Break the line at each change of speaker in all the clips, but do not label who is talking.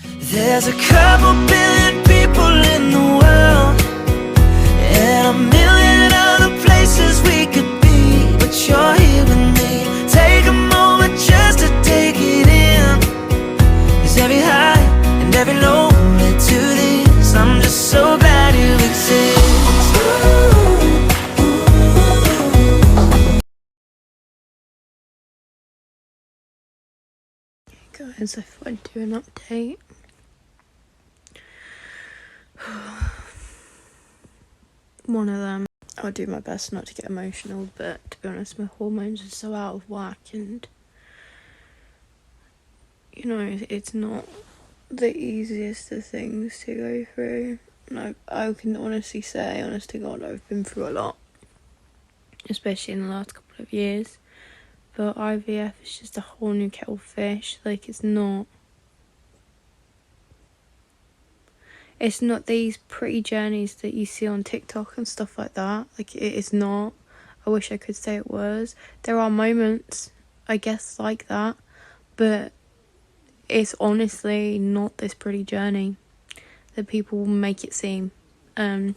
There's a couple billion people in the world, and a million other places we could be, but you're here with me. Take a moment just to take it in, 'cause every high and every low led to this. I'm just so glad you exist.
Guys, I thought I'd do an update. One of them, I'll do my best not to get emotional, but to be honest, my hormones are so out of whack, and you know, it's not the easiest of things to go through. Like, I can honestly say, honest to God, I've been through a lot, especially in the last couple of years. But IVF is just a whole new kettle of fish. Like, it's not these pretty journeys that you see on TikTok and stuff like that. Like, it is not. I wish I could say it was. There are moments, I guess, like that, but it's honestly not this pretty journey that people make it seem. I'm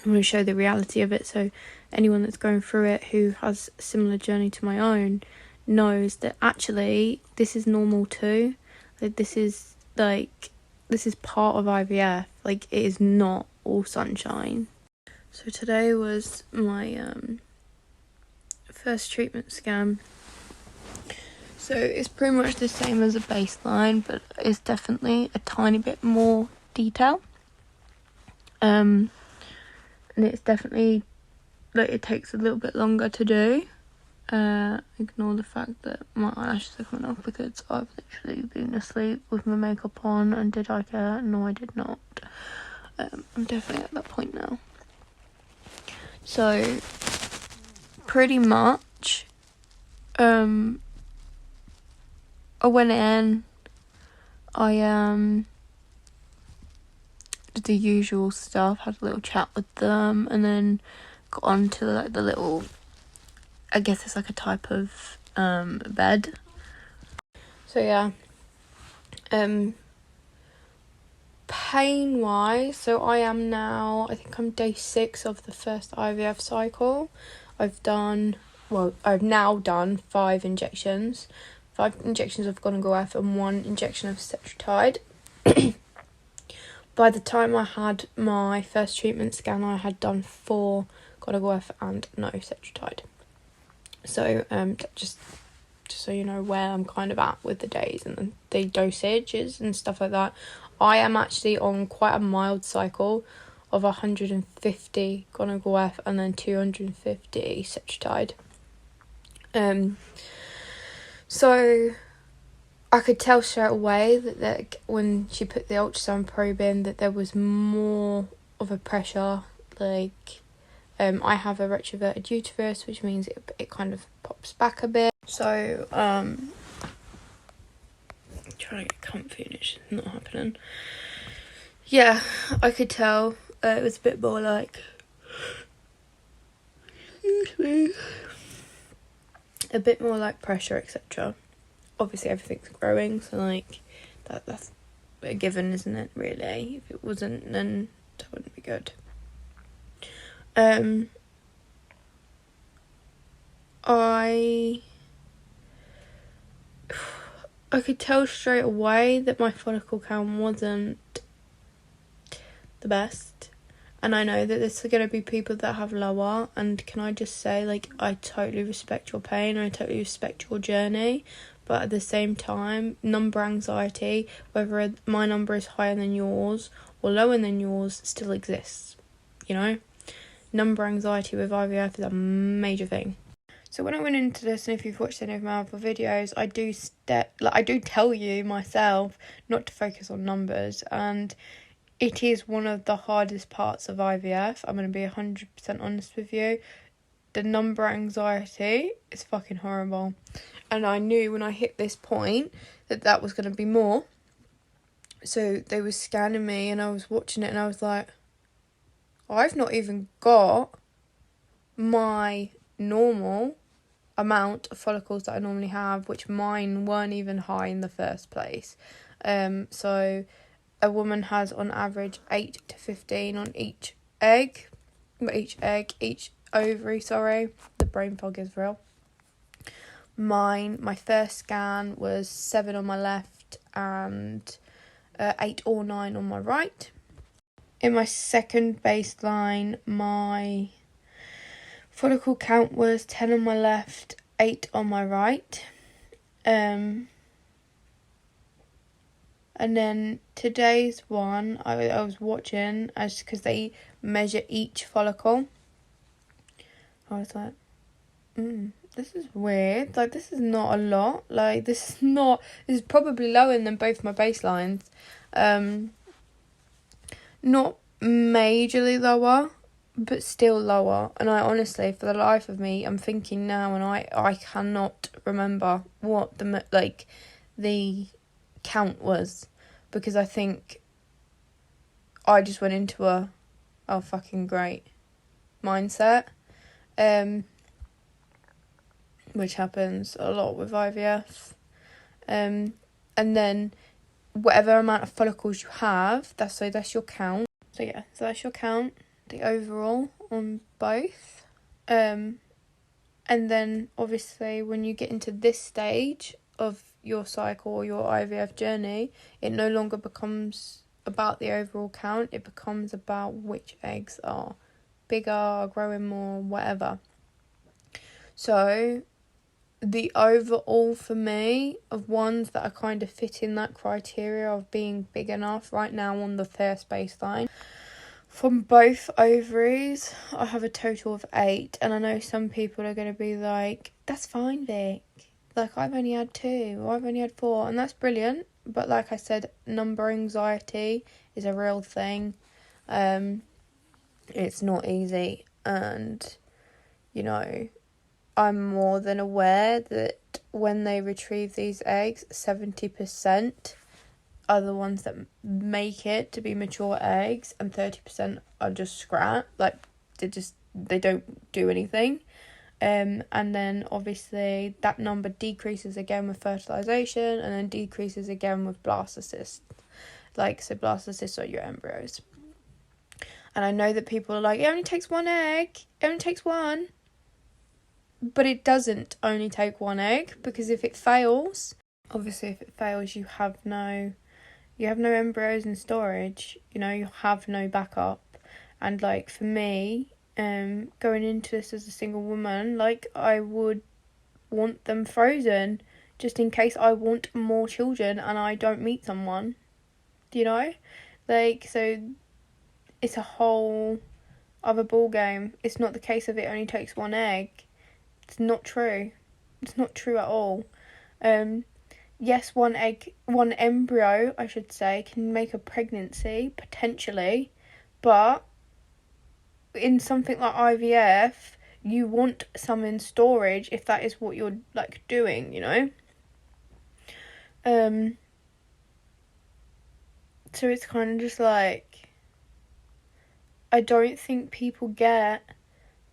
going to show the reality of it, so anyone that's going through it who has a similar journey to my own knows that actually this is normal too. Like, this is part of IVF. Like, it is not all sunshine. So today was my first treatment scan. So it's pretty much the same as a baseline, but it's definitely a tiny bit more detail. And it's definitely, like, it takes a little bit longer to do. Ignore the fact that my eyelashes are coming off because I've literally been asleep with my makeup on. And did I care? No, I did not. I'm definitely at that point now. So pretty much I went in, I did the usual stuff, had a little chat with them, and then got on to like the little, I guess it's like a type of bed. So yeah, pain wise, so I am now, I think I'm day 6 of the first IVF cycle. I've now done 5 injections. 5 injections of gonal-f and 1 injection of cetrotide. By the time I had my first treatment scan, I had done 4 gonal-f and no cetrotide. So just so you know where I'm kind of at with the days and the dosages and stuff like that. I am actually on quite a mild cycle of 150 gonal-f and then 250 cetrotide. So I could tell straight away that when she put the ultrasound probe in, that there was more of a pressure. Like, I have a retroverted uterus, which means it kind of pops back a bit. So I'm trying to get comfy and it's just not happening. Yeah, I could tell it was a bit more like, excuse me, a bit more like pressure, etc. Obviously everything's growing, so like that's a given, isn't it, really? If it wasn't, then that wouldn't be good. I could tell straight away that my follicle count wasn't the best, and I know that there's going to be people that have lower, and can I just say, like, I totally respect your pain, I totally respect your journey, but at the same time, number anxiety, whether my number is higher than yours or lower than yours, still exists, you know? Number anxiety with IVF is a major thing. So when I went into this, and if you've watched any of my other videos, I do tell you myself not to focus on numbers, and it is one of the hardest parts of IVF. I'm going to be 100% honest with you. The number anxiety is fucking horrible. And I knew when I hit this point that was going to be more. So they were scanning me and I was watching it and I was like, I've not even got my normal amount of follicles that I normally have, which mine weren't even high in the first place. So a woman has on average 8 to 15 on each egg, each ovary, sorry. The brain fog is real. My first scan was 7 on my left and 8 or 9 on my right. In my second baseline, my follicle count was 10 on my left, 8 on my right. And then today's one, I was watching, as because they measure each follicle. I was like, this is weird. Like, this is not a lot. Like, this is probably lower than both my baselines. Not majorly lower, but still lower. And I honestly, for the life of me, I'm thinking now, and I cannot remember what the count was, because I think I just went into a oh fucking great mindset, which happens a lot with IVF, and then whatever amount of follicles you have, that's your count. So that's your count, the overall on both. And then obviously when you get into this stage of your cycle or your IVF journey, it no longer becomes about the overall count, it becomes about which eggs are bigger, growing more, whatever. So the overall for me of ones that are kind of fitting that criteria of being big enough right now on the first baseline, from both ovaries, I have a total of 8. And I know some people are going to be like, that's fine, Vic. Like, I've only had 2 or I've only had 4. And that's brilliant. But like I said, number anxiety is a real thing. It's not easy. And, you know, I'm more than aware that when they retrieve these eggs, 70% are the ones that make it to be mature eggs, and 30% are just scrap. Like, they don't do anything. And then obviously that number decreases again with fertilization, and then decreases again with blastocysts. So blastocysts are your embryos. And I know that people are like, it only takes 1 egg. It only takes 1. But it doesn't only take 1 egg, because if it fails, you have no embryos in storage. You know, you have no backup. And like for me, going into this as a single woman, like I would want them frozen just in case I want more children and I don't meet someone, you know? Like, so it's a whole other ball game. It's not the case of it only takes 1 egg. It's not true. It's not true at all. Yes, 1 embryo, I should say, can make a pregnancy, potentially, but in something like IVF, you want some in storage if that is what you're, like, doing, you know? So it's kind of just like, I don't think people get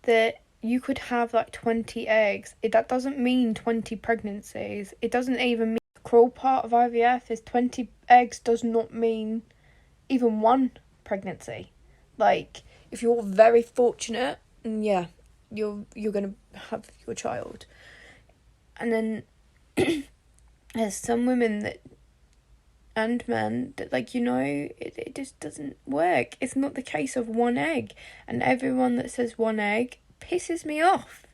that you could have like 20 eggs. That doesn't mean 20 pregnancies. It doesn't even mean the cruel part of IVF is 20 eggs does not mean even 1 pregnancy. Like, if you're very fortunate, yeah, you're gonna have your child. And then there's some women that, and men, that, like, you know, it just doesn't work. It's not the case of 1 egg. And everyone that says 1 egg pisses me off.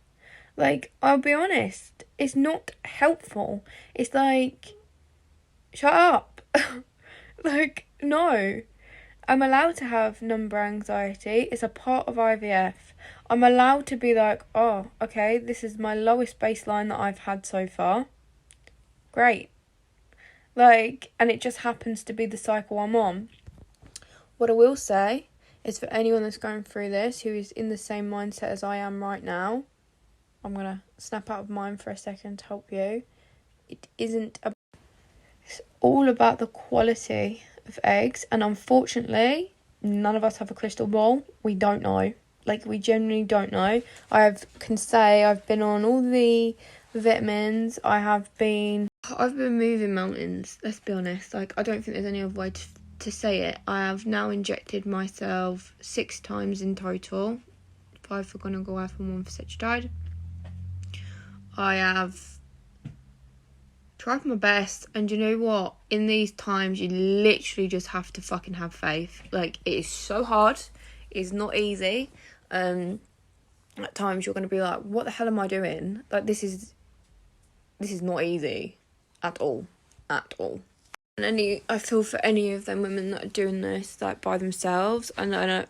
Like, I'll be honest, it's not helpful. It's like, shut up. Like, no. I'm allowed to have number anxiety. It's a part of IVF. I'm allowed to be like, oh, okay, this is my lowest baseline that I've had so far. Great. Like, and it just happens to be the cycle I'm on. What I will say is, for anyone that's going through this, who is in the same mindset as I am right now, I'm going to snap out of mine for a second to help you. It's all about the quality of eggs, and unfortunately, none of us have a crystal ball. We don't know. Like, we genuinely don't know. I can say I've been on all the vitamins. I have been I've been moving mountains, let's be honest. Like, I don't think there's any other way to say it. I have now injected myself 6 times in total. 5 for gonorrhea and 1 for Citrotide. I have tried my best, and you know what? In these times, you literally just have to fucking have faith. Like, it is so hard. It's not easy. At times, you're going to be like, what the hell am I doing? Like, this is not easy at all. And I feel for any of them women that are doing this, like, by themselves. And I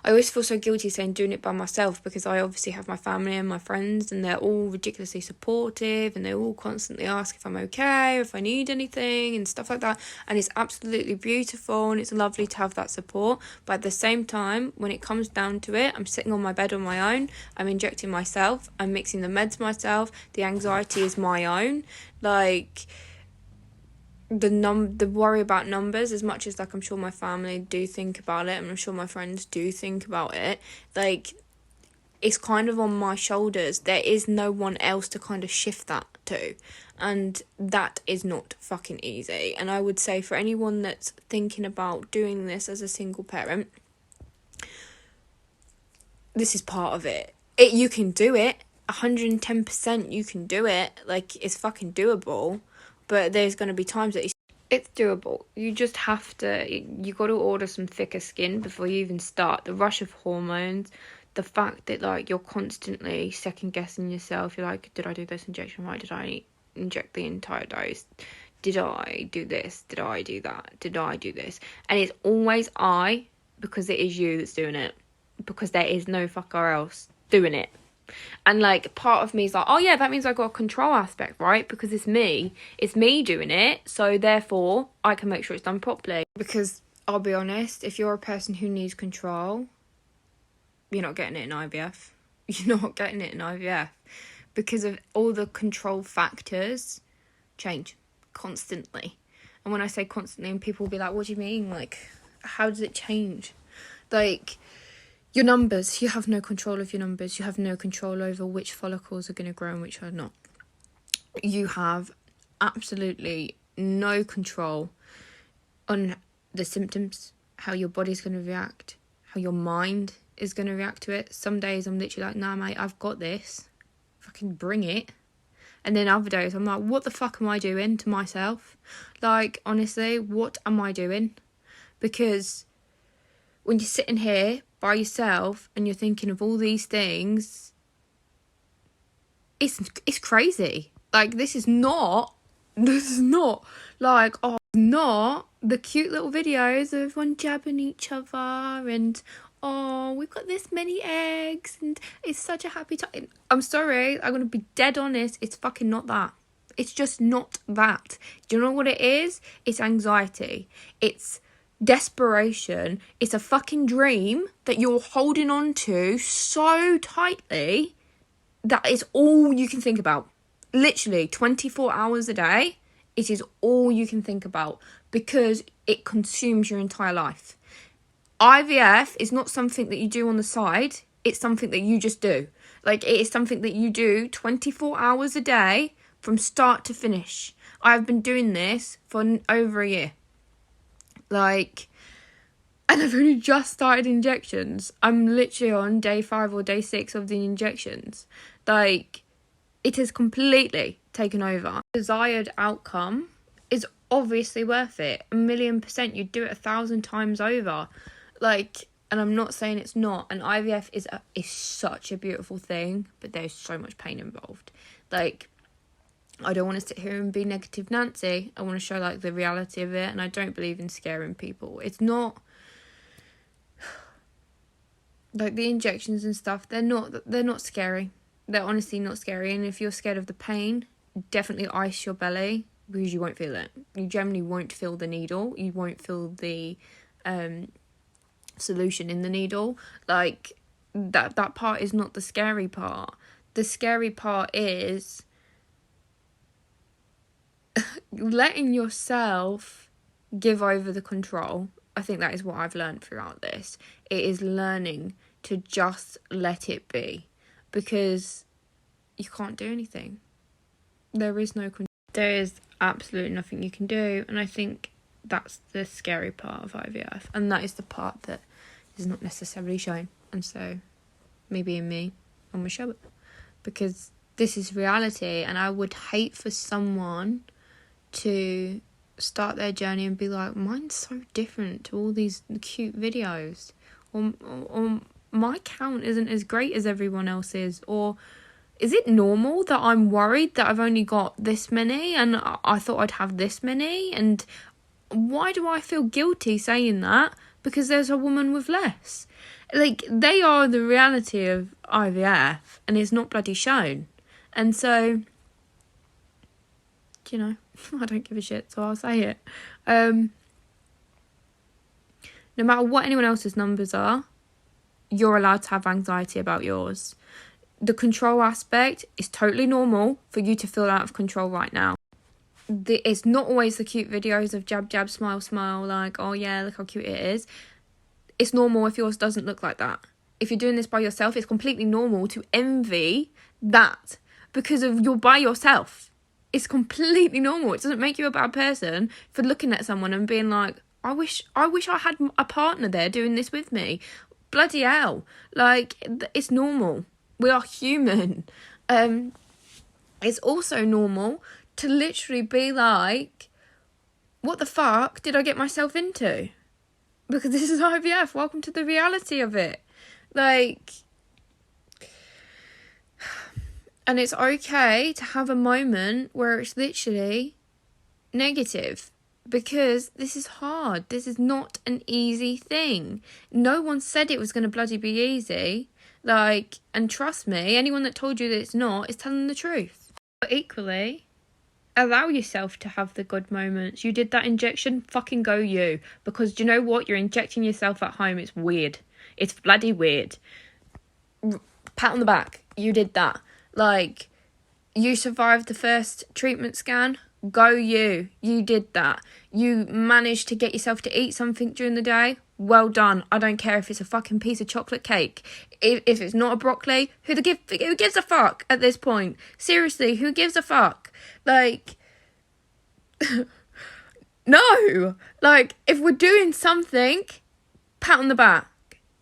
always feel so guilty saying doing it by myself, because I obviously have my family and my friends, and they're all ridiculously supportive, and they all constantly ask if I'm okay, or if I need anything and stuff like that. And it's absolutely beautiful, and it's lovely to have that support. But at the same time, when it comes down to it, I'm sitting on my bed on my own, I'm injecting myself, I'm mixing the meds myself, the anxiety is my own. Like, the worry about numbers, as much as, like, I'm sure my family do think about it, and I'm sure my friends do think about it, like, it's kind of on my shoulders. There is no one else to kind of shift that to, and that is not fucking easy. And I would say for anyone that's thinking about doing this as a single parent, this is part of it. You can do it, 110% you can do it. Like, it's fucking doable. But there's going to be times that it's doable. You just have to, you got to order some thicker skin before you even start. The rush of hormones, the fact that, like, you're constantly second guessing yourself. You're like, did I do this injection right? Did I inject the entire dose? Did I do this? Did I do that? Did I do this? And it's always I, because it is you that's doing it. Because there is no fucker else doing it. And, like, part of me is like, oh yeah, that means I got a control aspect, right? Because it's me doing it, so therefore I can make sure it's done properly. Because I'll be honest, if you're a person who needs control, you're not getting it in IVF. You're not getting it in IVF, because of all the control factors change constantly. And when I say constantly, and people will be like, what do you mean? Like, how does it change? Like, your numbers, you have no control of your numbers. You have no control over which follicles are going to grow and which are not. You have absolutely no control on the symptoms, how your body's going to react, how your mind is going to react to it. Some days I'm literally like, nah, mate, I've got this. Fucking bring it. And then other days I'm like, what the fuck am I doing to myself? Like, honestly, what am I doing? Because when you're sitting here by yourself and you're thinking of all these things, it's crazy. Like, this is not like, oh, not the cute little videos of everyone jabbing each other and, oh, we've got this many eggs and it's such a happy time. I'm sorry, I'm gonna be dead honest, it's fucking not that. It's just not that. Do you know what it is? It's anxiety. It's desperation. It's a fucking dream that you're holding on to so tightly that is all you can think about. Literally 24 hours a day, it is all you can think about, because it consumes your entire life. IVF is not something that you do on the side. It's something that you just do. Like, it is something that you do 24 hours a day from start to finish. I've been doing this for over a year. Like, and I've only just started injections. I'm literally on day 5 or day 6 of the injections. Like, it has completely taken over. Desired outcome is obviously worth it. 1,000,000%. You'd do it 1,000 times over. Like, and I'm not saying it's not. And IVF is such a beautiful thing, but there's so much pain involved. Like, I don't want to sit here and be negative Nancy. I want to show, like, the reality of it, and I don't believe in scaring people. It's not, like, the injections and stuff, they're not scary. They're honestly not scary. And if you're scared of the pain, definitely ice your belly, because you won't feel it. You generally won't feel the needle. You won't feel the solution in the needle. Like, that part is not the scary part. The scary part is letting yourself give over the control. I think that is what I've learned throughout this. It is learning to just let it be, because you can't do anything. There is no control. there is absolutely nothing you can do. And I think that's the scary part of IVF. And that is the part that is not necessarily shown. And so, maybe in me, I'm going to show it. Because this is reality. And I would hate for someone to start their journey and be like, mine's so different to all these cute videos. Or my count isn't as great as everyone else's. Or is it normal that I'm worried that I've only got this many and I thought I'd have this many? And why do I feel guilty saying that? Because there's a woman with less. Like, they are the reality of IVF and it's not bloody shown. And so, you know, I don't give a shit, so I'll say it. No matter what anyone else's numbers are, you're allowed to have anxiety about yours. The control aspect is totally normal for you to feel out of control right now. It's not always the cute videos of jab, jab, smile, smile, like, oh yeah, look how cute it is. It's normal if yours doesn't look like that. If you're doing this by yourself, it's completely normal to envy that because you're by yourself. It's completely normal. It doesn't make you a bad person for looking at someone and being like, I wish I had a partner there doing this with me. Bloody hell. Like, it's normal. We are human. It's also normal to literally be like, what the fuck did I get myself into? Because this is IVF. Welcome to the reality of it. Like, and it's okay to have a moment where it's literally negative. Because this is hard. This is not an easy thing. No one said it was going to bloody be easy. Like, and trust me, anyone that told you that it's not is telling the truth. But equally, allow yourself to have the good moments. You did that injection, fucking go you. Because do you know what? You're injecting yourself at home. It's weird. It's bloody weird. Pat on the back. You did that. Like, you survived the first treatment scan. Go you. You did that. You managed to get yourself to eat something during the day. Well done. I don't care if it's a fucking piece of chocolate cake. If it's not a broccoli, who gives a fuck at this point? Seriously, who gives a fuck? Like, no. Like, if we're doing something, pat on the back.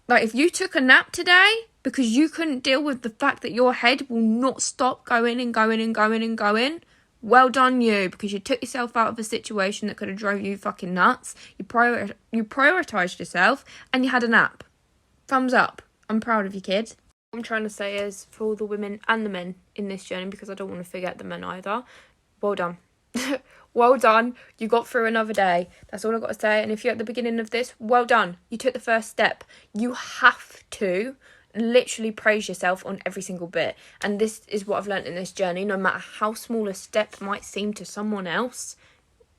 Like, if you took a nap today because you couldn't deal with the fact that your head will not stop going and going and going and going, well done you, because you took yourself out of a situation that could have drove you fucking nuts. You prioritised yourself and you had a nap. Thumbs up. I'm proud of you, kid. What I'm trying to say is, for all the women and the men in this journey, because I don't want to forget the men either, well done. Well done. You got through another day. That's all I've got to say. And if you're at the beginning of this, well done. You took the first step. You have to literally praise yourself on every single bit. And this is what I've learned in this journey. No matter how small a step might seem to someone else,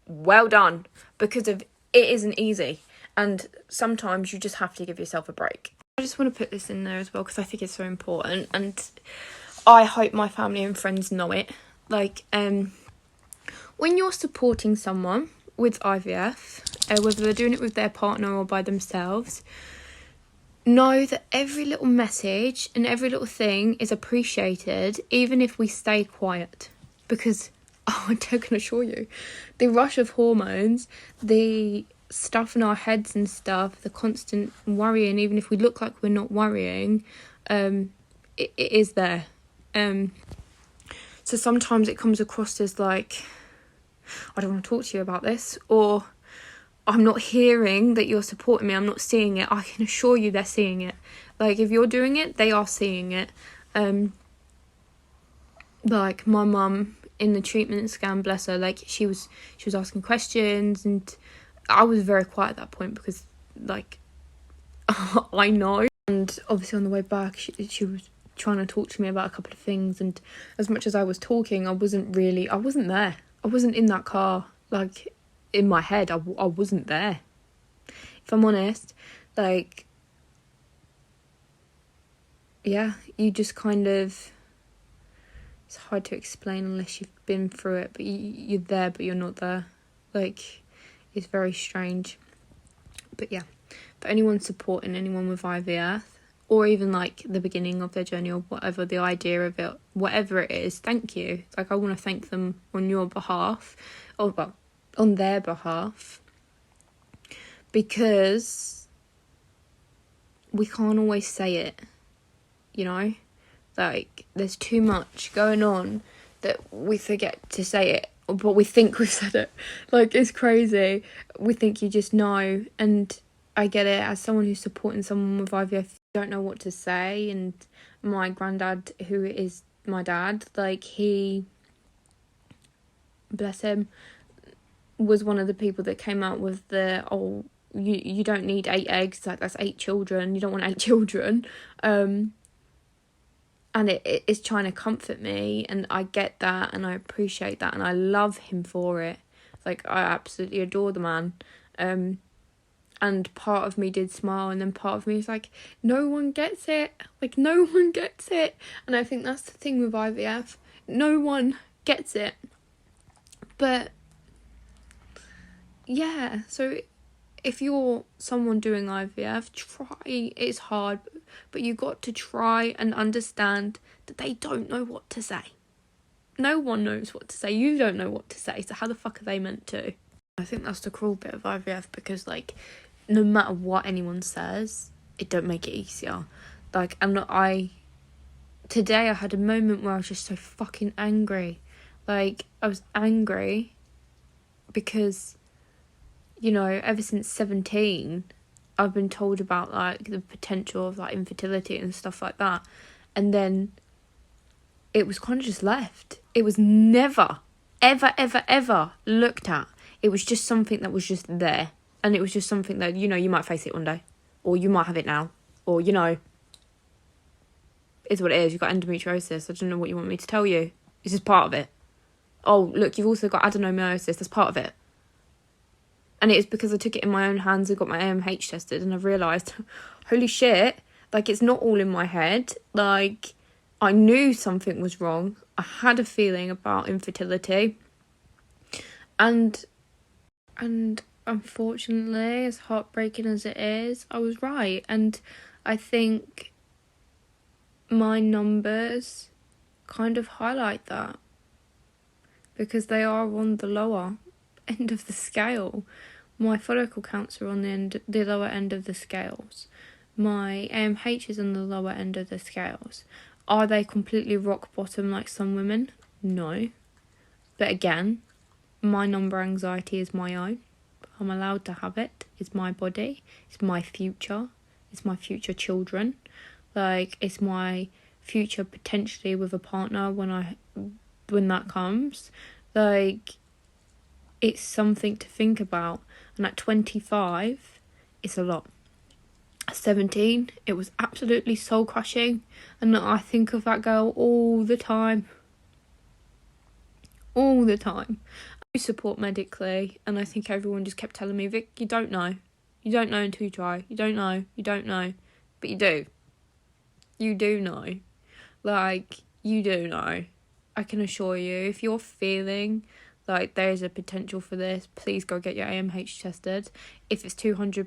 well done. Because it isn't easy. And sometimes you just have to give yourself a break. I just want to put this in there as well because I think it's so important. And I hope my family and friends know it. Like, when you're supporting someone with IVF, whether they're doing it with their partner or by themselves, know that every little message and every little thing is appreciated, even if we stay quiet. Because, I can assure you, the rush of hormones, the stuff in our heads and stuff, the constant worrying, even if we look like we're not worrying, it is there. So sometimes it comes across as like, I don't want to talk to you about this, or I'm not hearing that you're supporting me, I'm not seeing it. I can assure you they're seeing it. Like, if you're doing it, they are seeing it. Like, my mum in the treatment scan, bless her, like, she was asking questions, and I was very quiet at that point because, like, I know. And obviously on the way back, she was trying to talk to me about a couple of things, and as much as I was talking, I wasn't there. I wasn't in that car. Like, in my head, I wasn't there. If I'm honest, like, yeah, you just kind of, it's hard to explain unless you've been through it, but you're there, but you're not there. Like, it's very strange. But yeah, for anyone supporting anyone with IVF, or even like the beginning of their journey, or whatever the idea of it, whatever it is, thank you. Like, I want to thank them on your behalf, or well, on their behalf, because we can't always say it, you know? Like, there's too much going on that we forget to say it, but we think we've said it. Like, it's crazy. We think you just know, and I get it. As someone who's supporting someone with IVF, don't know what to say. And my granddad, who is my dad, like, he, bless him, was one of the people that came out with the, oh, you don't need 8 eggs, like, that's 8 children, you don't want 8 children. And it's trying to comfort me, and I get that, and I appreciate that, and I love him for it. Like, I absolutely adore the man. And part of me did smile, and then part of me is like, no one gets it. Like, no one gets it. And I think that's the thing with IVF. No one gets it. But, yeah, so if you're someone doing IVF, try. It's hard, but you got to try and understand that they don't know what to say. No one knows what to say. You don't know what to say, so how the fuck are they meant to? I think that's the cruel bit of IVF, because, like, no matter what anyone says, it don't make it easier. Like, today I had a moment where I was just so fucking angry. Like, I was angry because, you know, ever since 17, I've been told about, like, the potential of, like, infertility and stuff like that. And then it was kind of just left. It was never, ever looked at. It was just something that was just there. And it was just something that, you know, you might face it one day. Or you might have it now. Or, you know, it's what it is. You've got endometriosis. I don't know what you want me to tell you. It's just part of it. Oh, look, you've also got adenomyosis. That's part of it. And it is because I took it in my own hands and got my AMH tested, and I've realised, holy shit, like, it's not all in my head. Like, I knew something was wrong. I had a feeling about infertility. And unfortunately, as heartbreaking as it is, I was right. And I think my numbers kind of highlight that, because they are on the lower end of the scale. My follicle counts are on the lower end of the scales. My AMH is on the lower end of the scales. Are they completely rock bottom like some women? No. But again, my number anxiety is my own. I'm allowed to have it. It's my body. It's my future. It's my future children. Like, it's my future potentially with a partner when that comes. Like, it's something to think about. And at 25, it's a lot. At 17, it was absolutely soul crushing. And I think of that girl all the time. All the time. I support medically, and I think everyone just kept telling me, Vic, you don't know. You don't know until you try. You don't know. You don't know. But you do. You do know. Like, you do know. I can assure you, if you're feeling like there is a potential for this, please go get your AMH tested. If it's £200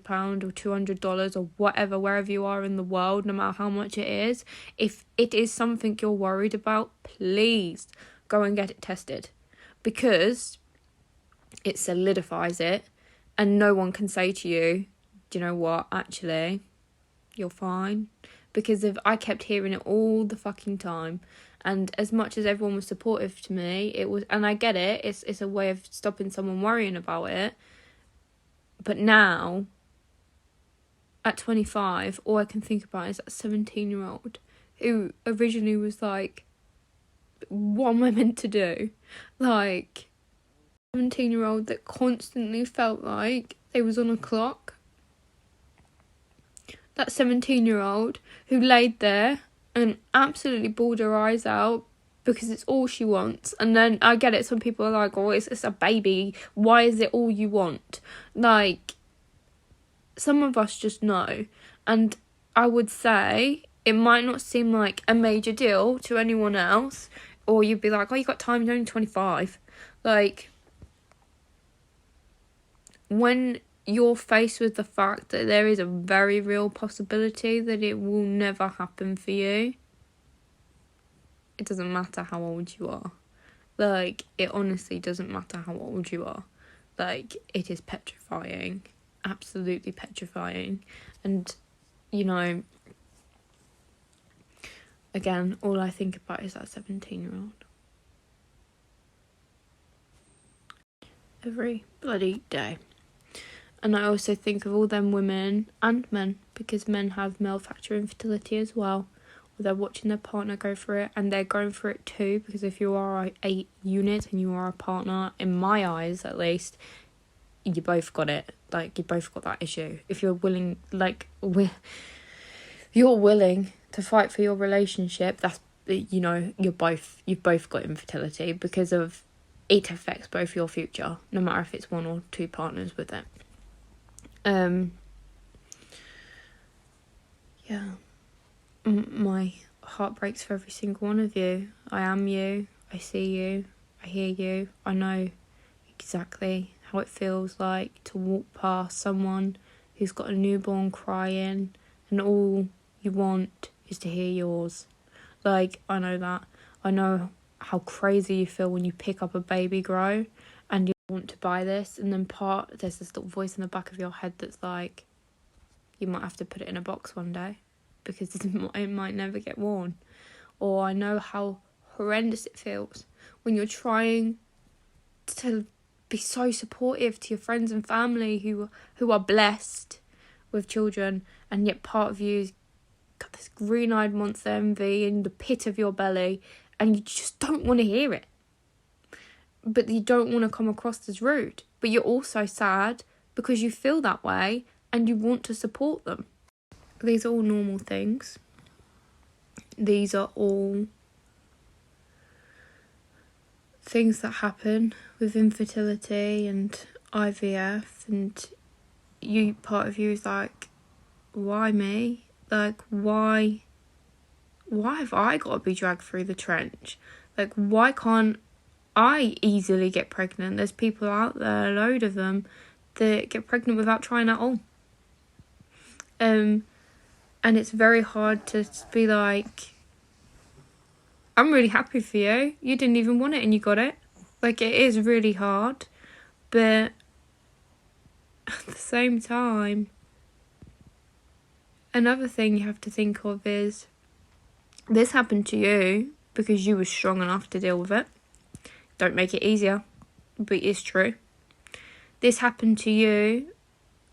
or $200 or whatever, wherever you are in the world, no matter how much it is, if it is something you're worried about, please go and get it tested. Because it solidifies it, and no one can say to you, do you know what, actually, you're fine. Because if I kept hearing it all the fucking time, and as much as everyone was supportive to me, it was, and I get it, it's a way of stopping someone worrying about it. But now, at 25, all I can think about is that 17-year-old who originally was like, what am I meant to do? Like, 17-year-old that constantly felt like they was on a clock. That 17-year-old who laid there and absolutely bawled her eyes out because it's all she wants. And then I get it, some people are like, oh, it's a baby, why is it all you want? Like, some of us just know. And I would say it might not seem like a major deal to anyone else, or you'd be like, oh, you got time, you're only 25. Like, when you're faced with the fact that there is a very real possibility that it will never happen for you, it doesn't matter how old you are. Like, it honestly doesn't matter how old you are. Like, it is petrifying. Absolutely petrifying. And, you know, again, all I think about is that 17-year-old. Every bloody day. And I also think of all them women and men, because men have male factor infertility as well. They're watching their partner go through it, and they're going through it too, because if you are a unit and you are a partner, in my eyes at least, you both got it. Like, you both got that issue. If you're willing, you're willing to fight for your relationship, that's, you know, you've both got infertility, because of it affects both your future, no matter if it's one or two partners with it. Yeah. My heart breaks for every single one of you. I am you. I see you. I hear you. I know exactly how it feels like to walk past someone who's got a newborn crying, and all you want is to hear yours. Like, I know that. I know how crazy you feel when you pick up a baby grow and you want to buy this, and then there's this little voice in the back of your head that's like, you might have to put it in a box one day, because it might never get worn. Or I know how horrendous it feels when you're trying to be so supportive to your friends and family who are blessed with children, and yet part of you's got this green-eyed monster envy in the pit of your belly, and you just don't want to hear it. But you don't want to come across as rude. But you're also sad because you feel that way and you want to support them. These are all normal things. These are all things that happen with infertility and IVF, and part of you is like, why me? Like, why have I got to be dragged through the trench? Like, why can't I easily get pregnant? There's people out there, a load of them, that get pregnant without trying at all. And it's very hard to be like, I'm really happy for you. You didn't even want it and you got it. Like, it is really hard. But at the same time, another thing you have to think of is, this happened to you because you were strong enough to deal with it. Don't make it easier, but it's true. This happened to you.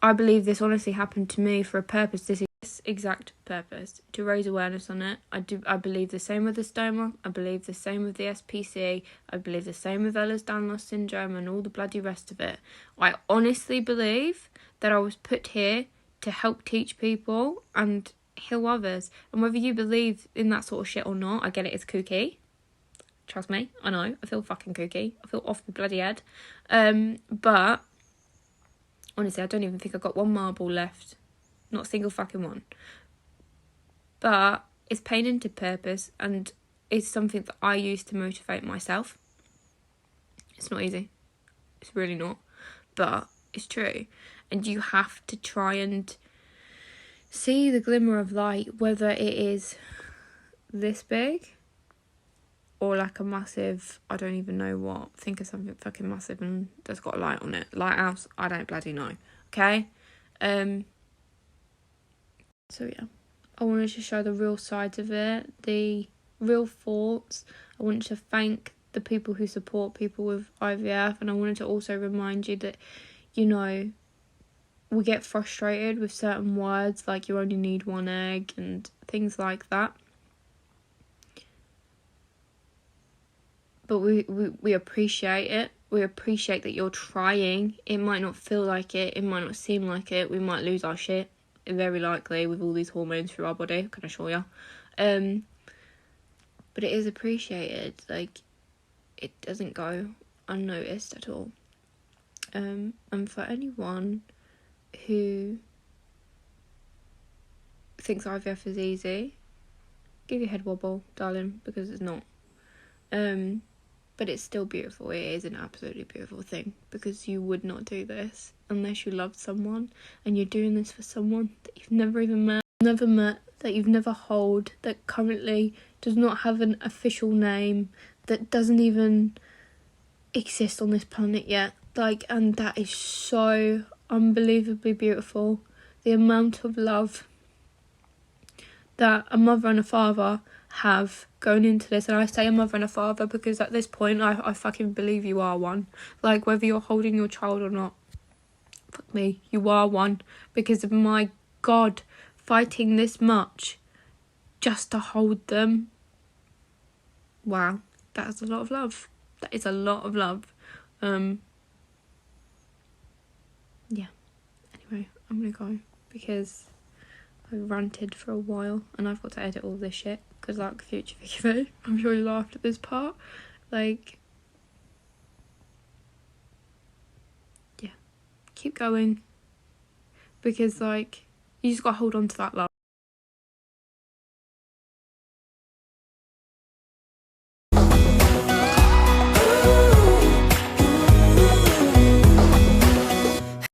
I believe this honestly happened to me for a purpose. This exact purpose, to raise awareness on it. I believe the same with the stoma. I believe the same with the SPC. I believe the same with Ehlers-Danlos syndrome and all the bloody rest of it. I honestly believe that I was put here to help teach people and heal others. And whether you believe in that sort of shit or not, I get it, it's kooky. Trust me, I know. I feel fucking kooky. I feel off my bloody head. But honestly, I don't even think I've got one marble left. Not a single fucking one. But it's pain into purpose, and it's something that I use to motivate myself. It's not easy. It's really not. But it's true. And you have to try and see the glimmer of light, whether it is this big or like a massive, I don't even know what. Think of something fucking massive and that's got a light on it. Lighthouse, I don't bloody know. Okay? So yeah, I wanted to show the real sides of it, the real thoughts. I wanted to thank the people who support people with IVF, and I wanted to also remind you that, you know, we get frustrated with certain words like you only need one egg and things like that. But we appreciate it. We appreciate that you're trying. It might not feel like it. It might not seem like it. We might lose our shit. Very likely, with all these hormones through our body, I can assure you. But it is appreciated. Like, it doesn't go unnoticed at all. And for anyone who thinks IVF is easy, give your head wobble, darling, because it's not. But it's still beautiful. It is an absolutely beautiful thing, because you would not do this unless you loved someone, and you're doing this for someone that you've never even met, that you've never held, that currently does not have an official name, that doesn't even exist on this planet yet. Like, and that is so unbelievably beautiful. The amount of love that a mother and a father have going into this, and I say a mother and a father because at this point I fucking believe you are one. Like, whether you're holding your child or not, fuck me, you are one, because of my God, fighting this much just to hold them. Wow, that's a lot of love. That is a lot of love. Yeah. Anyway, I'm gonna go because I ranted for a while and I've got to edit all this shit. Good luck, future Vicky. I'm sure you laughed at this part. Like, yeah, keep going, because like, you just gotta hold on to that love.